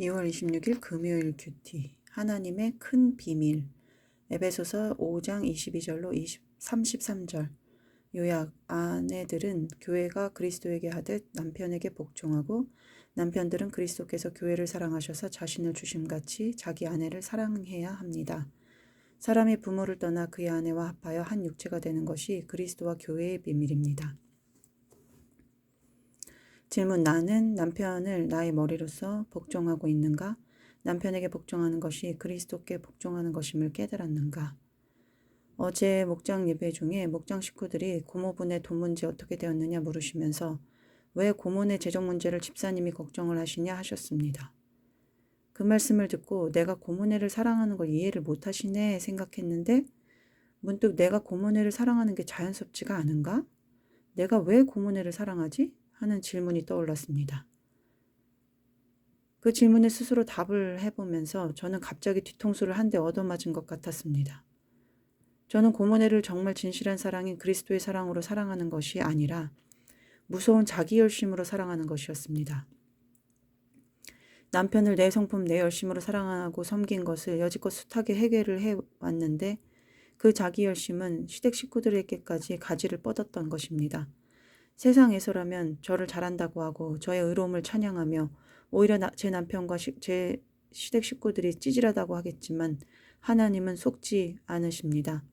2월 26일 금요일 큐티 하나님의 큰 비밀 에베소서 5장 22절로 33절 요약 아내들은 교회가 그리스도에게 하듯 남편에게 복종하고 남편들은 그리스도께서 교회를 사랑하셔서 자신을 주심같이 자기 아내를 사랑해야 합니다. 사람이 부모를 떠나 그의 아내와 합하여 한 육체가 되는 것이 그리스도와 교회의 비밀입니다. 질문 나는 남편을 나의 머리로서 복종하고 있는가? 남편에게 복종하는 것이 그리스도께 복종하는 것임을 깨달았는가? 어제 목장 예배 중에 목장 식구들이 고모분의 돈 문제 어떻게 되었느냐 물으시면서 왜 고모네 재정 문제를 집사님이 걱정을 하시냐 하셨습니다. 그 말씀을 듣고 내가 고모네를 사랑하는 걸 이해를 못하시네 생각했는데 문득 내가 고모네를 사랑하는 게 자연스럽지가 않은가? 내가 왜 고모네를 사랑하지? 하는 질문이 떠올랐습니다. 그 질문에 스스로 답을 해보면서 저는 갑자기 뒤통수를 한 대 얻어맞은 것 같았습니다. 저는 고모네를 정말 진실한 사랑인 그리스도의 사랑으로 사랑하는 것이 아니라 무서운 자기 열심으로 사랑하는 것이었습니다. 남편을 내 성품 내 열심으로 사랑하고 섬긴 것을 여지껏 숱하게 해결을 해왔는데 그 자기 열심은 시댁 식구들에게까지 가지를 뻗었던 것입니다. 세상에서라면 저를 잘한다고 하고 저의 의로움을 찬양하며 오히려 제 남편과 제 시댁 식구들이 찌질하다고 하겠지만 하나님은 속지 않으십니다.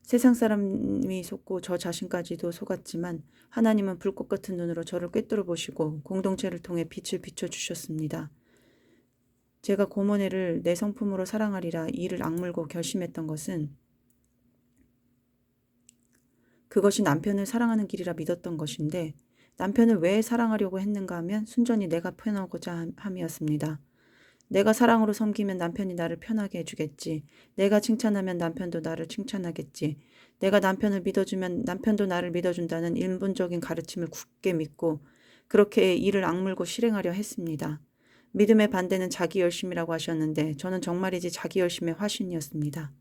세상 사람이 속고 저 자신까지도 속았지만 하나님은 불꽃 같은 눈으로 저를 꿰뚫어 보시고 공동체를 통해 빛을 비춰주셨습니다. 제가 고모네를 내 성품으로 사랑하리라 이를 악물고 결심했던 것은 그것이 남편을 사랑하는 길이라 믿었던 것인데 남편을 왜 사랑하려고 했는가 하면 순전히 내가 편하고자 함이었습니다. 내가 사랑으로 섬기면 남편이 나를 편하게 해주겠지. 내가 칭찬하면 남편도 나를 칭찬하겠지. 내가 남편을 믿어주면 남편도 나를 믿어준다는 인본적인 가르침을 굳게 믿고 그렇게 이를 악물고 실행하려 했습니다. 믿음의 반대는 자기 열심이라고 하셨는데 저는 정말이지 자기 열심의 화신이었습니다.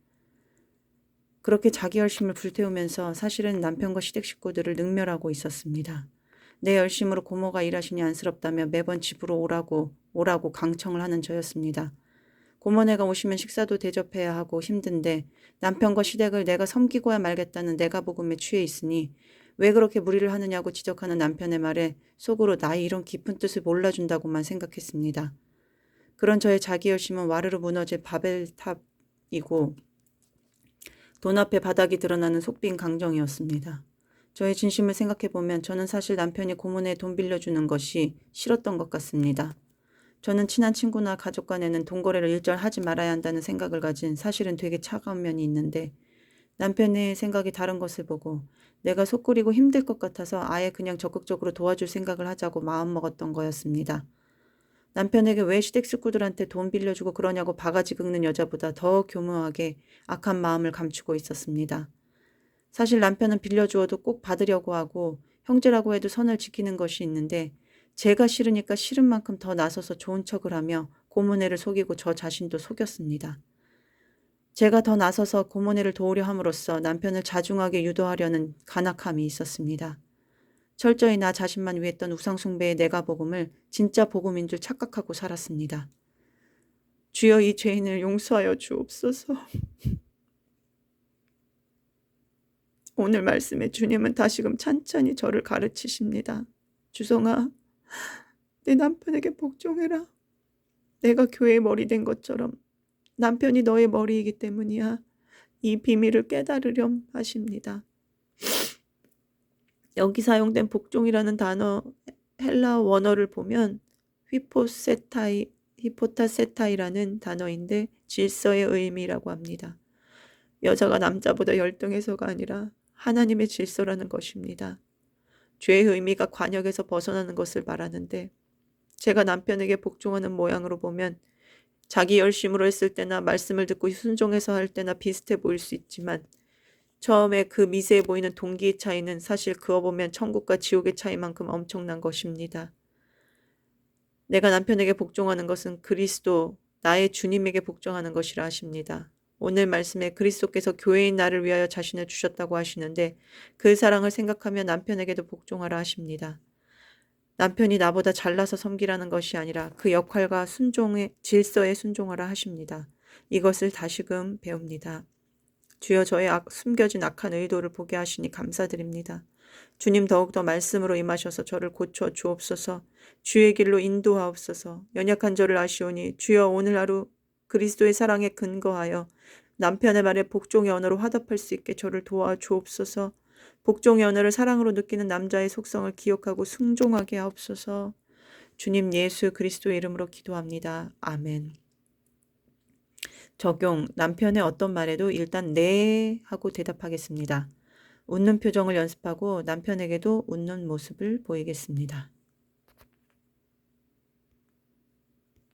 그렇게 자기 열심을 불태우면서 사실은 남편과 시댁 식구들을 능멸하고 있었습니다. 내 열심으로 고모가 일하시니 안쓰럽다며 매번 집으로 오라고 강청을 하는 저였습니다. 고모네가 오시면 식사도 대접해야 하고 힘든데 남편과 시댁을 내가 섬기고야 말겠다는 내가 복음에 취해 있으니 왜 그렇게 무리를 하느냐고 지적하는 남편의 말에 속으로 나의 이런 깊은 뜻을 몰라준다고만 생각했습니다. 그런 저의 자기 열심은 와르르 무너질 바벨탑이고 돈 앞에 바닥이 드러나는 속빈 강정이었습니다. 저의 진심을 생각해보면 저는 사실 남편이 고모네 돈 빌려주는 것이 싫었던 것 같습니다. 저는 친한 친구나 가족 간에는 돈 거래를 일절 하지 말아야 한다는 생각을 가진 사실은 되게 차가운 면이 있는데 남편의 생각이 다른 것을 보고 내가 속 끓이고 힘들 것 같아서 아예 그냥 적극적으로 도와줄 생각을 하자고 마음먹었던 거였습니다. 남편에게 왜 시댁 식구들한테 돈 빌려주고 그러냐고 바가지 긁는 여자보다 더 교묘하게 악한 마음을 감추고 있었습니다. 사실 남편은 빌려주어도 꼭 받으려고 하고 형제라고 해도 선을 지키는 것이 있는데 제가 싫으니까 싫은 만큼 더 나서서 좋은 척을 하며 고모네를 속이고 저 자신도 속였습니다. 제가 더 나서서 고모네를 도우려 함으로써 남편을 자중하게 유도하려는 간악함이 있었습니다. 철저히 나 자신만 위했던 우상숭배의 내가 복음을 진짜 복음인 줄 착각하고 살았습니다. 주여 이 죄인을 용서하여 주옵소서. 오늘 말씀에 주님은 다시금 찬찬히 저를 가르치십니다. 주성아, 내 남편에게 복종해라. 내가 교회의 머리 된 것처럼 남편이 너의 머리이기 때문이야. 이 비밀을 깨달으렴 하십니다. 여기 사용된 복종이라는 단어 헬라 원어를 보면 히포타세타이라는 단어인데 질서의 의미라고 합니다. 여자가 남자보다 열등해서가 아니라 하나님의 질서라는 것입니다. 죄의 의미가 관역에서 벗어나는 것을 말하는데 제가 남편에게 복종하는 모양으로 보면 자기 열심으로 했을 때나 말씀을 듣고 순종해서 할 때나 비슷해 보일 수 있지만 처음에 그 미세해 보이는 동기의 차이는 사실 그어 보면 천국과 지옥의 차이만큼 엄청난 것입니다. 내가 남편에게 복종하는 것은 그리스도, 나의 주님에게 복종하는 것이라 하십니다. 오늘 말씀에 그리스도께서 교회인 나를 위하여 자신을 주셨다고 하시는데 그 사랑을 생각하며 남편에게도 복종하라 하십니다. 남편이 나보다 잘나서 섬기라는 것이 아니라 그 역할과 순종의 질서에 순종하라 하십니다. 이것을 다시금 배웁니다. 주여 저의 숨겨진 악한 의도를 보게 하시니 감사드립니다. 주님 더욱더 말씀으로 임하셔서 저를 고쳐 주옵소서. 주의 길로 인도하옵소서. 연약한 저를 아시오니 주여 오늘 하루 그리스도의 사랑에 근거하여 남편의 말에 복종의 언어로 화답할 수 있게 저를 도와주옵소서. 복종의 언어를 사랑으로 느끼는 남자의 속성을 기억하고 순종하게 하옵소서. 주님 예수 그리스도의 이름으로 기도합니다. 아멘. 적용. 남편의 어떤 말에도 일단 네 하고 대답하겠습니다. 웃는 표정을 연습하고 남편에게도 웃는 모습을 보이겠습니다.